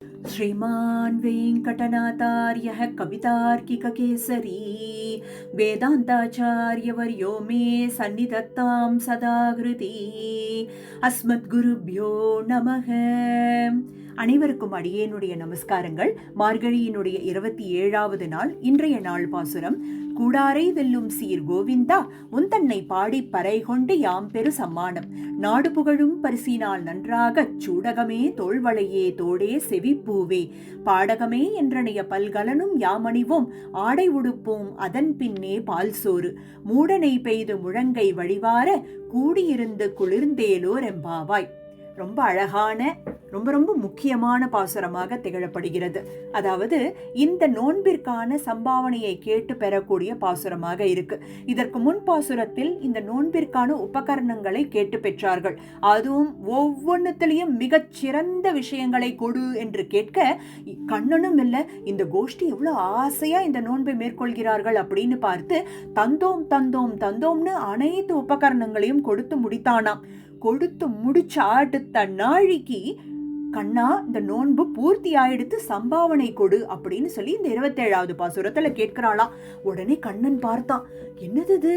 श्रीमान् वेङ्कटनाथार्यः कवितार्किककेसरी वेदान्ताचार्यवर्यो मे सन्निधत्तां सदा हृदि अस्मद्गुरुभ्यो நமக. அனைவருக்கும் அடியேனுடைய நமஸ்காரங்கள். மார்கழியினுடைய 27வது நாள் இன்றைய நாள் பாசுரம். கூடாரை வெல்லும் சீர் கோவிந்தா உந்தன்னை பாடி பறை கொண்டு யாம் பெரு சம்மானம் நாடு புகழும் பரிசினால் நன்றாக சூடகமே தோள்வளையே தோடே செவிப்பூவே பாடகமே என்றனைய பல்கலனும் யாமணிவோம் ஆடை உடுப்போம் அதன் பின்னே பால் சோறு மூடனை பெய்து முழங்கை வழிவார கூடியிருந்து குளிர்ந்தேலோர் எம்பாவாய். ரொம்ப அழகான ரொம்ப முக்கியமான பாசுரமாக திகழப்படுகிறது. அதாவது இந்த நோன்பிற்கான சம்பாவனையை கேட்டு பெறக்கூடிய பாசுரமாக இருக்கு. இதற்கு முன் பாசுரத்தில் இந்த நோன்பிற்கான உபகரணங்களை கேட்டு பெற்றார்கள். அதுவும் ஒவ்வொன்றுத்திலையும் மிகச் சிறந்த விஷயங்களை கொடு என்று கேட்க கண்ணனும் இல்லை, இந்த கோஷ்டி எவ்வளவு ஆசையா இந்த நோன்பை மேற்கொள்கிறார்கள் அப்படின்னு பார்த்து தந்தோம் தந்தோம் தந்தோம்னு அனைத்து உபகரணங்களையும் கொடுத்து முடித்தானாம். கொடுத்து முடிச்ச அடுத்த நாளைக்கு கண்ணா இந்த நோன்பு பூர்த்தி ஆயிடுத்து சம்பாவனை கொடு அப்படின்னு சொல்லி இந்த 27வது பாசுரத்துல கேட்கிறாளாம். உடனே கண்ணன் பார்த்தான், என்னது இது,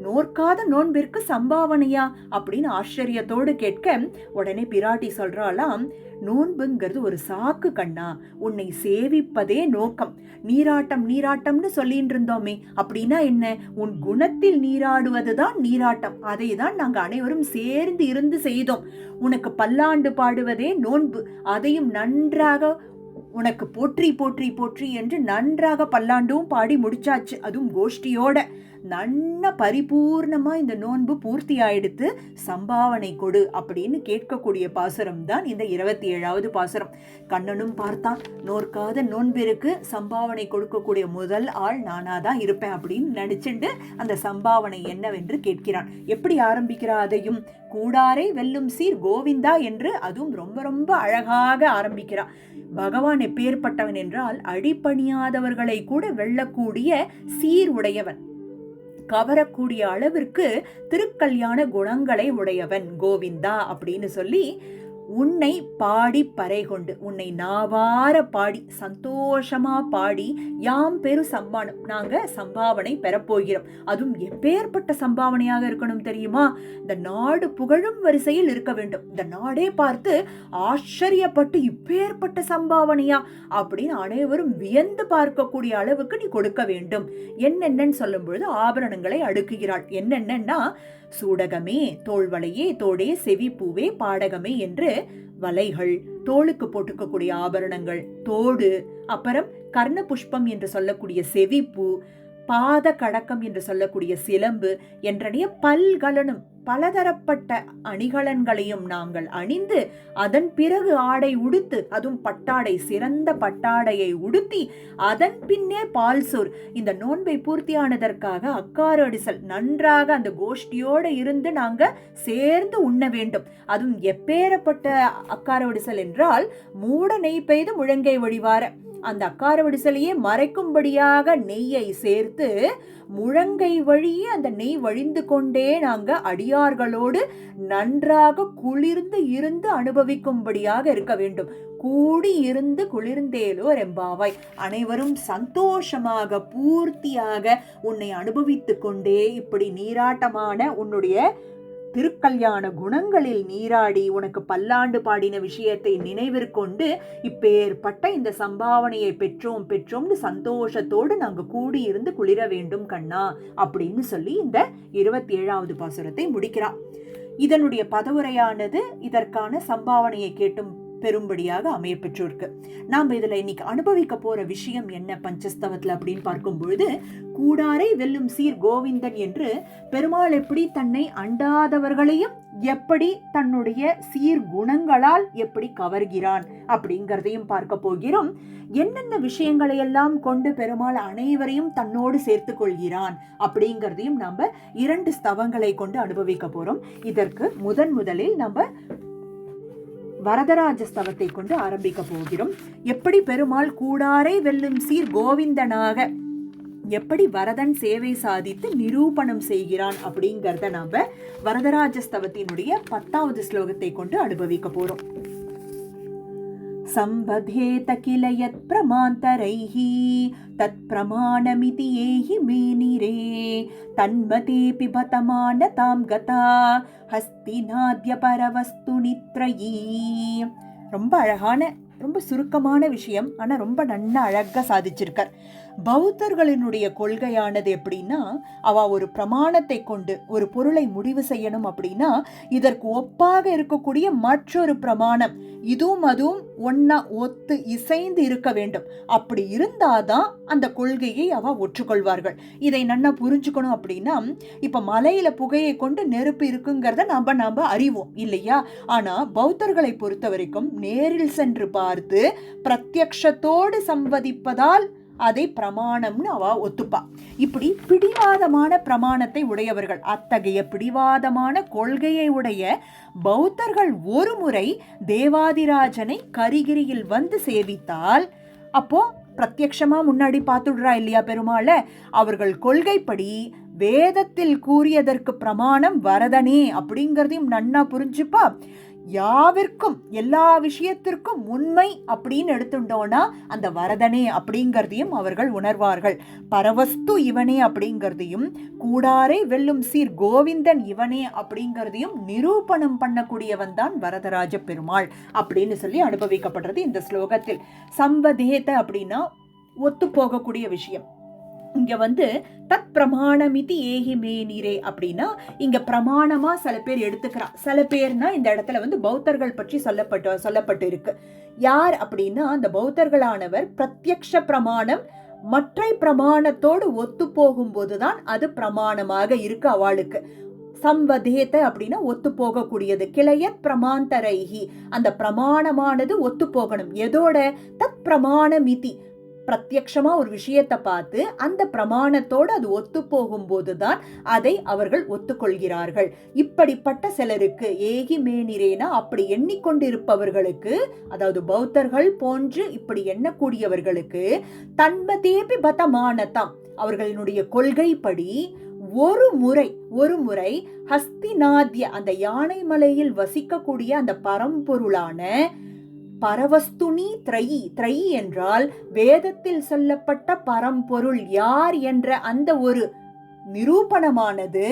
நோற்காத நோன்பிற்கு சம்பாவனையா அப்படின்னு ஆச்சரியத்தோடு கேட்க உடனே பிராட்டி சொல்றாளாம், நோன்புங்கிறது ஒரு சாக்கு கண்ணா, உன்னை சேவிப்பதே நோக்கம். நீராட்டம் நீராட்டம்னு சொல்லிட்டு இருந்தோமே, அப்படின்னா என்ன, உன் குணத்தில் நீராடுவதுதான் நீராட்டம். அதை தான் நாங்க அனைவரும் சேர்ந்து இருந்து செய்தோம். உனக்கு பல்லாண்டு பாடுவதே நோன்பு, அதையும் நன்றாக உனக்கு போற்றி போற்றி போற்றி என்று நன்றாக பல்லாண்டும் பாடி முடிச்சாச்சு. அதுவும் கோஷ்டியோட நன்ன பரிபூர்ணமா இந்த நோன்பு பூர்த்தி ஆயிடுத்து, சம்பாவனை கொடு அப்படின்னு கேட்கக்கூடிய பாசுரம் தான் இந்த 27வது பாசுரம். கண்ணனும் பார்த்தான், நோற்காத நோன்பிற்கு சம்பாவனை கொடுக்கக்கூடிய முதல் ஆள் நானாதான் இருப்பேன் அப்படின்னு நினைச்சுண்டு அந்த சம்பாவனை என்னவென்று கேட்கிறான். எப்படி ஆரம்பிக்கிறா அதையும், கூடாரை வெல்லும் சீர் கோவிந்தா என்று அதுவும் ரொம்ப அழகாக ஆரம்பிக்கிறான். பகவான் எப்பேற்பட்டவன் என்றால் அடிபணியாதவர்களை கூட வெல்லக்கூடிய சீர் உடையவன், கவரக்கூடிய அளவிற்கு திருக்கல்யாண குணங்களை உடையவன் கோவிந்தா அப்படின்னு சொல்லி உன்னை பாடி பறை கொண்டு, உன்னை நாவார பாடி சந்தோஷமா பாடி யாம் பெரு சம்பானம், நாங்க சம்பாவனை பெறப்போகிறோம். அதுவும் எப்பேற்பட்ட சம்பாவனையாக இருக்கணும் தெரியுமா, இந்த நாடு புகழும் வரிசையில் இருக்க வேண்டும். இந்த நாடே பார்த்து ஆச்சரியப்பட்டு இப்பேற்பட்ட சம்பாவனையா அப்படின்னு அனைவரும் வியந்து பார்க்கக்கூடிய அளவுக்கு நீ கொடுக்க வேண்டும். என்னென்னு சொல்லும் பொழுது ஆபரணங்களை அடுக்குகிறாள். என்னென்னா சூடகமே தோள்வளையே தோடே செவிப்பூவே பாடகமே என்று வலைகள், தோளுக்கு போட்டுக்கக்கூடிய ஆபரணங்கள், தோடு, அப்புறம் கர்ண புஷ்பம் என்று சொல்லக்கூடிய செவிப்பூ, பாத கடக்கம் என்று சொல்லக்கூடிய சிலம்பு என்றனைய பல்கலனும் பலதரப்பட்ட அணிகலன்களையும் நாங்கள் அணிந்து அதன் பிறகு ஆடை உடுத்து, அதுவும் பட்டாடை, சிறந்த பட்டாடையை உடுத்தி அதன் பின்னே பால் சோர், இந்த நோன்பை பூர்த்தியானதற்காக அக்கார அடிசல் நன்றாக அந்த கோஷ்டியோடு இருந்து நாங்க சேர்ந்து உண்ண வேண்டும். அதுவும் எப்பேறப்பட்ட அக்கார அடிசல் என்றால் மூட நெய் பெய்து முழங்கை வழிவார, அந்த அக்கார வடிசலையே மறைக்கும்படியாக நெய்யை சேர்த்து முழங்கை வழியே அந்த நெய் வழிந்து கொண்டே நாங்க அடியார்களோடு நன்றாக குளிர்ந்து இருந்து அனுபவிக்கும்படியாக இருக்க வேண்டும். கூடி இருந்து குளிர்ந்தேலோர் எம்பாவாய். அனைவரும் சந்தோஷமாக பூர்த்தியாக உன்னை அனுபவித்து கொண்டே இப்படி நீராட்டமான உன்னுடைய திருக்கல்யாண குணங்களில் நீராடி உனக்கு பல்லாண்டு பாடின விஷயத்தை நினைவிற்கொண்டு இப்பேற்பட்ட இந்த சம்பாவனையை பெற்றோம்னு சந்தோஷத்தோடு நாங்க கூடி இருந்து குளிர வேண்டும் கண்ணா அப்படின்னு சொல்லி இந்த 27வது பாசுரத்தை முடிக்கிறார். இதனுடைய பதவுரையானது இதற்கான சம்பாவனையை கேட்டும் பெரும்படியாக அமைய பெற்றிருக்கு. நாம் இதுல இன்னைக்கு அனுபவிக்க போற விஷயம் என்ன பஞ்சஸ்தவத்துல அப்படின்னு பார்க்கும் பொழுது, கூடாரை வெல்லும் சீர் கோவிந்தன் என்று பெருமாள் எப்படி தன்னை அண்டாதவர்களையும் எப்படி தன்னுடைய சீர் குணங்களால் எப்படி கவர்கிறான் அப்படிங்கிறதையும் பார்க்க போகிறோம். என்னென்ன விஷயங்களை எல்லாம் கொண்டு பெருமாள் அனைவரையும் தன்னோடு சேர்த்து கொள்கிறான் அப்படிங்கிறதையும் நம்ம 2 ஸ்தவங்களை கொண்டு அனுபவிக்க போறோம். இதற்கு முதலில் நம்ம வரதராஜ ஸ்தவத்தை கொண்டு ஆரம்பிக்க போகிறோம். எப்படி பெருமாள் கூடாரை வெல்லும் சீர் கோவிந்தனாக எப்படி வரதன் சேவை சாதித்து நிரூபணம் செய்கிறான் அப்படிங்கறத நாம வரதராஜ ஸ்தவத்தினுடைய 10வது ஸ்லோகத்தை கொண்டு அனுபவிக்க போறோம். संवधेत किल यत् प्रमान्तरैः तत् प्रमाणमिति एहि मेनिरे तन्मतेऽपि बतमानतां गता हस्तिनाद्य परवस्तु नित्रयी. ரொம்ப அழகான, ரொம்ப சுருக்கமான விஷயம், ஆனா ரொம்ப நன்னா அழகா சாதிச்சிருக்கார். பௌத்தர்களினுடைய கொள்கையானது எப்படின்னா, அவ ஒரு பிரமாணத்தை கொண்டு ஒரு பொருளை முடிவு செய்யணும் அப்படின்னா இதற்கு ஒப்பாக இருக்கக்கூடிய மற்றொரு பிரமாணம் இதுவும் அதுவும் ஒன்னா ஒத்து இசைந்து இருக்க வேண்டும். அப்படி இருந்தாதான் அந்த கொள்கையை அவ ஒற்றுக்கொள்வார்கள். இதை நன்னா புரிஞ்சுக்கணும் அப்படின்னா, இப்ப மலையில புகையை கொண்டு நெருப்பு இருக்குங்கிறத நாம அறிவோம் இல்லையா? ஆனா பௌத்தர்களை பொறுத்த வரைக்கும் நேரில் சென்று பார்த்து பிரத்யக்ஷத்தோடு சம்வதிப்பதால் அதை பிரமாணம்னு அவ ஒத்துப்பா. இப்படி பிடிவாதமான பிரமாணத்தை உடையவர்கள், அத்தகைய பிடிவாதமான கொள்கையை உடைய பௌத்தர்கள் ஒரு முறை தேவாதிராஜனை கரிகிரியில் வந்து சேவித்தால், அப்போ பிரத்யக்ஷமா முன்னாடி பார்த்துடுறா இல்லையா பெருமாளை, அவர்கள் கொள்கைப்படி வேதத்தில் கூறியதற்கு பிரமாணம் வரதனே அப்படிங்கிறதையும் நன்னா புரிஞ்சுப்பா. யாவிற்கும் எல்லா விஷயத்திற்கும் உண்மை அப்படின்னு எடுத்துட்டோம்னா அந்த வரதனே அப்படிங்கிறதையும் அவர்கள் உணர்வார்கள். பரவஸ்து இவனே அப்படிங்கிறதையும் கூடாரை வெல்லும் சீர் கோவிந்தன் இவனே அப்படிங்கிறதையும் நிரூபணம் பண்ணக்கூடியவன் தான் வரதராஜ பெருமாள் அப்படின்னு சொல்லி அனுபவிக்கப்படுறது இந்த ஸ்லோகத்தில். சம்பதேத அப்படின்னா ஒத்து போகக்கூடிய விஷயம். இங்க தத் பிரமாணமிதி ஏகி மேனிரே அப்படின்னா இங்க பிரமாணமா சில பேர் எடுத்துக்கிறா, சில பேர்னா இந்த இடத்துல பௌத்தர்கள் பற்றி சொல்லப்பட்டு இருக்கு. யார் அப்படின்னா அந்த பௌத்தர்களானவர் பிரத்யக்ஷ பிரமாணம் மற்ற பிரமாணத்தோடு ஒத்து போகும் போதுதான் அது பிரமாணமாக இருக்கு அவளுக்கு. சம்பதேத அப்படின்னா ஒத்து போகக்கூடியது. கிளையத் பிரமாந்தரைஹி, அந்த பிரமாணமானது ஒத்து போகணும். எதோட? தத் பிரமாணமிதி, பிரத்யக்ஷமா ஒரு விஷயத்தை பார்த்து அந்த பிரமாணத்தோடு அது ஒத்து போகும் போதுதான் அதை அவர்கள் ஒத்துக்கொள்கிறார்கள். இப்படிப்பட்ட சிலருக்கு ஏகி மேனிரேனா அப்படி எண்ணிக்கொண்டிருப்பவர்களுக்கு, அதாவது பௌத்தர்கள் போன்று இப்படி எண்ணக்கூடியவர்களுக்கு தன்மதேபி பதமானதாம், அவர்களினுடைய கொள்கைப்படி ஒரு முறை ஹஸ்தினாத்ய, அந்த யானை மலையில் வசிக்கக்கூடிய அந்த பரம்பொருளான பரவஸ்துனி த்ரயி என்றால் வேதத்தில் சொல்லப்பட்ட பரம்பொருள் யார் என்ற அந்த ஒரு நிரூபணமானது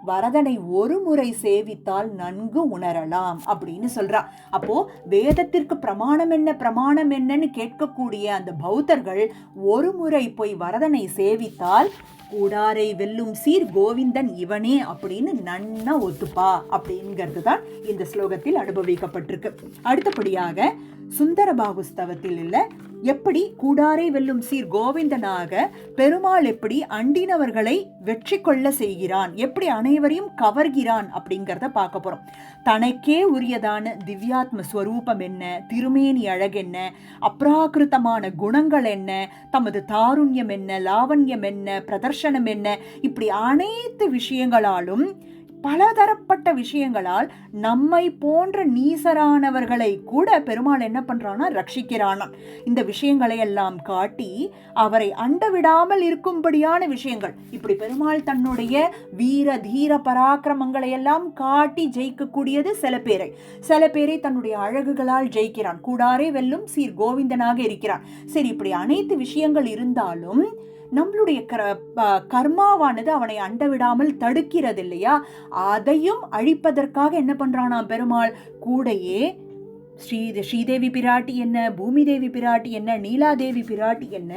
வரதனை ஒரு முறை சேவித்தால் நன்கு உணரலாம் அப்படின்னு சொல்றா. அப்போ வேதத்திற்கு பிரமாணம் என்னன்னு கேட்கக்கூடிய அந்த பௌத்தர்கள் ஒரு முறை போய் வரதனை சேவித்தால் கூடாரை வெல்லும் சீர் கோவிந்தன் இவனே அப்படின்னு நன்னா ஒத்துப்பா அப்படிங்கிறது தான் இந்த ஸ்லோகத்தில் அனுபவிக்கப்பட்டிருக்கு. அடுத்தபடியாக சுந்தரபாகுஸ்தவத்தில் இல்ல எப்படி கூடாரை வெல்லும் சீர் கோவிந்தனாக பெருமாள் எப்படி அண்டினவர்களை வெற்றி கொள்ள செய்கிறான், எப்படி அனைவரையும் கவர்கிறான் அப்படிங்கிறத பார்க்க போறோம். தனக்கே உரியதான திவ்யாத்ம ஸ்வரூபம் என்ன, திருமேனி அழகென்ன, அப்ராகிருத்தமான குணங்கள் என்ன, தமது தாருண்யம் என்ன, லாவண்யம் என்ன, பிரதர்ஷனம் என்ன, இப்படி அனைத்து விஷயங்களாலும் பலதரப்பட்ட விஷயங்களால் நம்மை போன்ற நீசரானவர்களை கூட பெருமாள் என்ன பண்றானா, ரட்சிக்கிறானா. இந்த விஷயங்களை எல்லாம் காட்டி அவரை அண்டவிடாமல் இருக்கும்படியான விஷயங்கள், இப்படி பெருமாள் தன்னுடைய வீர தீர பராக்கிரமங்களை எல்லாம் காட்டி ஜெயிக்கக்கூடியது சில பேரை தன்னுடைய அழகுகளால் ஜெயிக்கிறான். கூடாரே வெல்லும் சீர் கோவிந்தனாக இருக்கிறான். சரி, இப்படி அனைத்து விஷயங்கள் இருந்தாலும் நம்மளுடைய கர்மாவானது அவனை அண்டவிடாமல் தடுக்கிறது இல்லையா? அதையும் அழிப்பதற்காக என்ன பண்றானா பெருமாள், கூடையே ஸ்ரீதேவி பிராட்டி என்ன, பூமி தேவி பிராட்டி என்ன, நீலாதேவி பிராட்டி என்ன,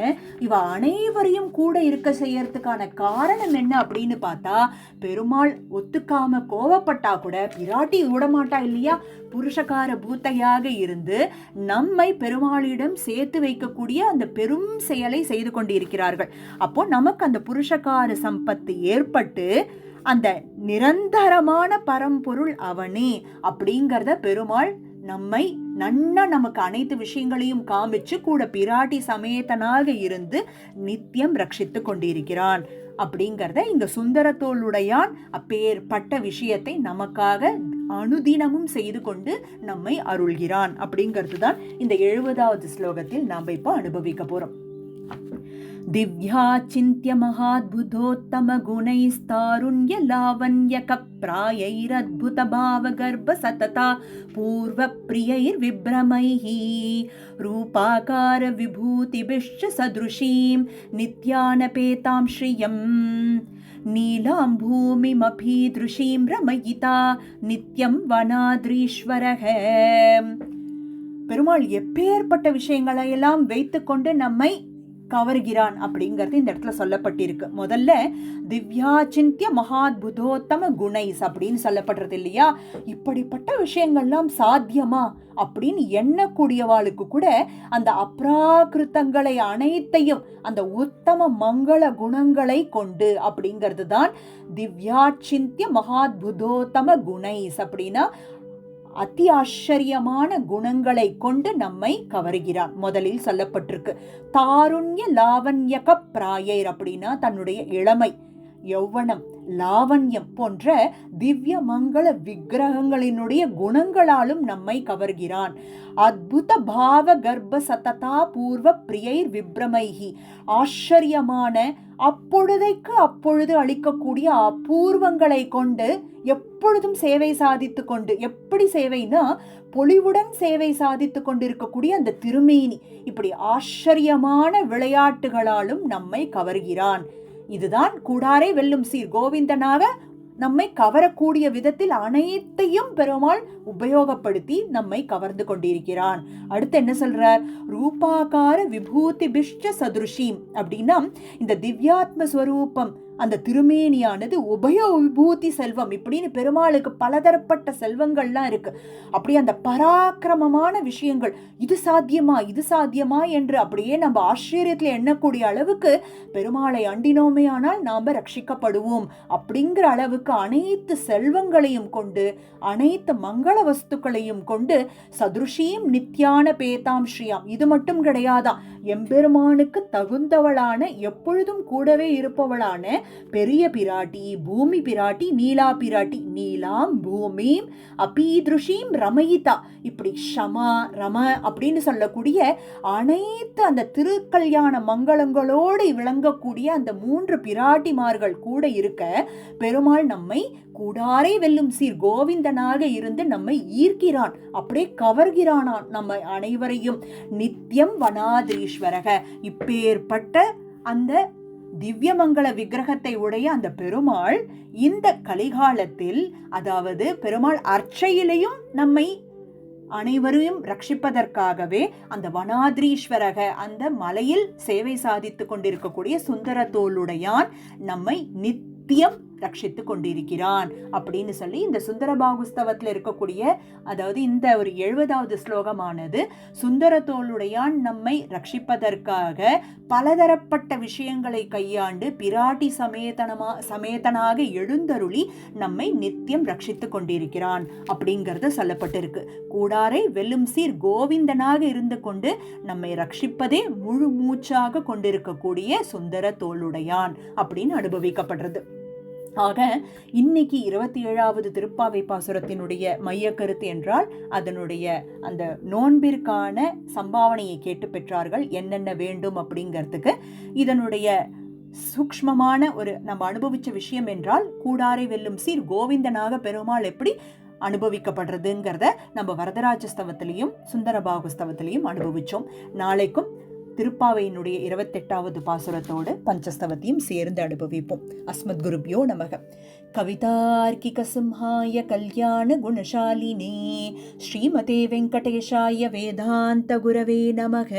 இவ அனைவரையும் கூட இருக்க செய்யறதுக்கான காரணம் என்ன அப்படின்னு பார்த்தா, பெருமாள் ஒத்துக்காம கோவப்பட்டா கூட பிராட்டி விடமாட்டா இல்லையா? புருஷகார பூத்தையாக இருந்து நம்மை பெருமாளிடம் சேர்த்து வைக்கக்கூடிய அந்த பெரும் செயலை செய்து கொண்டிருக்கிறார்கள். அப்போ நமக்கு அந்த புருஷகார சம்பத்து ஏற்பட்டு அந்த நிரந்தரமான பரம்பொருள் அவனே அப்படிங்கிறத பெருமாள் நம்மை நன்னா நமக்கு அனைத்து விஷயங்களையும் காமிச்சு கூட பிராட்டி சமேதனாக இருந்து நித்தியம் ரட்சித்து கொண்டிருக்கிறான் அப்படிங்கிறத இங்க சுந்தரத்தோளுடையான் அப்பேற்பட்ட விஷயத்தை நமக்காக அனுதினமும் செய்து கொண்டு நம்மை அருள்கிறான் அப்படிங்கிறது தான் இந்த 70வது ஸ்லோகத்தில் நாம் இப்ப அனுபவிக்க போறோம். दिव्याचिन्त्य महाद्भुतोत्तमगुणैस्तारुण्यलावण्यकप्रायैरद्भुतभावगर्भसतता पूर्वप्रियैर्विभ्रमैः रूपाकारविभूतिभिश्च सदृशीं नित्यानपेतां श्रियम् नीलां भूमिमभीदृशीं रमयिता நித்யம் வனாத்ரீஸ்வரக. பெருமாள் எப்பேற்பட்ட விஷயங்களை எல்லாம் வைத்துக்கொண்டு நம்மை கவர்கிறான் அப்படிங்கிறது இந்த இடத்துல சொல்லப்பட்டிருக்கு. முதல்ல திவ்யாச்சிந்திய மகாத்புதோத்தம குணைஸ் அப்படின்னு சொல்லப்படுறது இல்லையா? இப்படிப்பட்ட விஷயங்கள்லாம் சாத்தியமா அப்படின்னு எண்ணக்கூடியவாளுக்கு கூட அந்த அப்ராகிருத்தங்களை அனைத்தையும் அந்த உத்தம மங்கள குணங்களை கொண்டு அப்படிங்கிறது தான் திவ்யாச்சிந்திய மகாத்புதோத்தம குணைஸ். அப்படின்னா அதி ஆச்சரியமான குணங்களை கொண்டு நம்மை கவர்கிறான். முதலில் சொல்லப்பட்டிருக்கு தாருண்ய லாவண்யக பிராயர் அப்படின்னா தன்னுடைய இளமை, யௌவனம், லாவண்யம் போன்ற திவ்ய மங்கள விக்கிரகங்களினுடைய குணங்களாலும் நம்மை கவர்கிறான். அத்புத பாவ கர்ப்ப சததா பூர்வ பிரியைர் விப்ரமைஹி ஆச்சரியமான அப்பொழுதைக்கு அப்பொழுது அளிக்கக்கூடிய அபூர்வங்களை கொண்டு எப்பொழுதும் சேவை சாதித்து கொண்டு, எப்படி சேவைனா பொலிவுடன் சேவை சாதித்து கொண்டிருக்கக்கூடிய அந்த திருமேனி, இப்படி ஆச்சரியமான விளையாட்டுகளாலும் நம்மை கவர்கிறான். இதுதான் கூடாரை வெல்லும் சீர் கோவிந்தனாக நம்மை கவரக்கூடிய விதத்தில் அனைத்தையும் பெருமாள் உபயோகப்படுத்தி நம்மை கவர்ந்து கொண்டிருக்கிறான். அடுத்து என்ன சொல்றார்? ரூபாகார விபூதி பிஷ்ட சதுருஷீம் அப்படின்னா இந்த திவ்யாத்ம ஸ்வரூபம் அந்த திருமேனியானது உபய விபூதி செல்வம் இப்படின்னு பெருமாளுக்கு பலதரப்பட்ட செல்வங்கள்லாம் இருக்கு. அப்படி அந்த பராக்கிரமமான விஷயங்கள் இது சாத்தியமா இது சாத்தியமா என்று அப்படியே நம்ம ஆச்சரியத்துல எண்ணக்கூடிய அளவுக்கு பெருமாளை அண்டினோமே ஆனால் நாம ரட்சிக்கப்படுவோம் அப்படிங்கிற அளவுக்கு அனைத்து செல்வங்களையும் கொண்டு அனைத்து மங்கள வஸ்துக்களையும் கொண்டு சதுருஷீம் நித்யான பேதாம் ஸ்ரீயாம். இது மட்டும் கிடையாதான், எம்பெருமானுக்கு தகுந்தவளான எப்பொழுதும் கூடவே இருப்பவளான பெரிய பிராட்டி, பூமி பிராட்டி, நீலா பிராட்டி, நீலாம் பூமிம் அபீத்ருஷீம் ரமயிதா, இப்படி ஷமா ரம அப்படின்னு சொல்லக்கூடிய அனைத்து அந்த திருக்கல்யாண மங்களங்களோடு விளங்கக்கூடிய அந்த 3 பிராட்டிமார்கள் கூட இருக்க பெருமாள் நம்மை கூடாரை வெல்லும் சீர் கோவிந்தனாக இருந்து நம்மை ஈர்க்கிறான், அப்படியே கவர்கிறானான் நம்ம அனைவரையும். நித்யம் வனாதிரீஸ்வரக இப்பேற்பட்ட அந்த திவ்யமங்கள விக்கிரகத்தை உடைய அந்த பெருமாள் இந்த கலிகாலத்தில், அதாவது பெருமாள் அர்ச்சையிலையும் நம்மை அனைவரையும் ரட்சிப்பதற்காகவே அந்த வனாதிரீஸ்வரக அந்த மலையில் சேவை சாதித்து கொண்டிருக்கக்கூடிய சுந்தர தோளுடையான் நம்மை நித்தியம் ரட்சித்து கொண்டிருக்கிறான் அப்படின்னு சொல்லி இந்த சுந்தர பாகுஸ்தவத்தில் இருக்கக்கூடிய, அதாவது இந்த ஒரு 70வது ஸ்லோகமானது சுந்தர தோளுடையான் நம்மை ரட்சிப்பதற்காக பலதரப்பட்ட விஷயங்களை கையாண்டு பிராட்டி சமேதனாக எழுந்தருளி நம்மை நித்தியம் ரட்சித்து கொண்டிருக்கிறான் அப்படிங்கிறது சொல்லப்பட்டிருக்கு. கூடாரை வெல்லும் சீர் கோவிந்தனாக இருந்து கொண்டு நம்மை ரட்சிப்பதே முழு மூச்சாக கொண்டிருக்கக்கூடிய சுந்தர தோளுடையான் அப்படின்னு அனுபவிக்கப்படுறது. ஆக இன்னைக்கு 27வது திருப்பாவை பாசுரத்தினுடைய மைய கருத்து என்றால் அதனுடைய அந்த நோன்பிற்கான சம்பாவனையை கேட்டு பெற்றார்கள் என்னென்ன வேண்டும் அப்படிங்கிறதுக்கு. இதனுடைய சூக்ஷ்மமான ஒரு நம்ம அனுபவிச்ச விஷயம் என்றால் கூடாரை வெல்லும் சீர் கோவிந்தனாக பெருமாள் எப்படி அனுபவிக்கப்படுறதுங்கிறத நம்ம வரதராஜஸ்தவத்திலையும் சுந்தரபாகுஸ்தவத்திலையும் அனுபவிச்சோம். நாளைக்கும் திருப்பாவையினுடைய 28வது பாசுரத்தோடு பஞ்சஸ்தவத்தையும் சேர்ந்து அனுபவிப்போம். அஸ்மத் குருப்யோ நமக. கவிதார்க்கிக சிம்ஹாய கல்யாண குணசாலினே ஸ்ரீமதே வெங்கடேஷாய வேதாந்த குரவே நமக.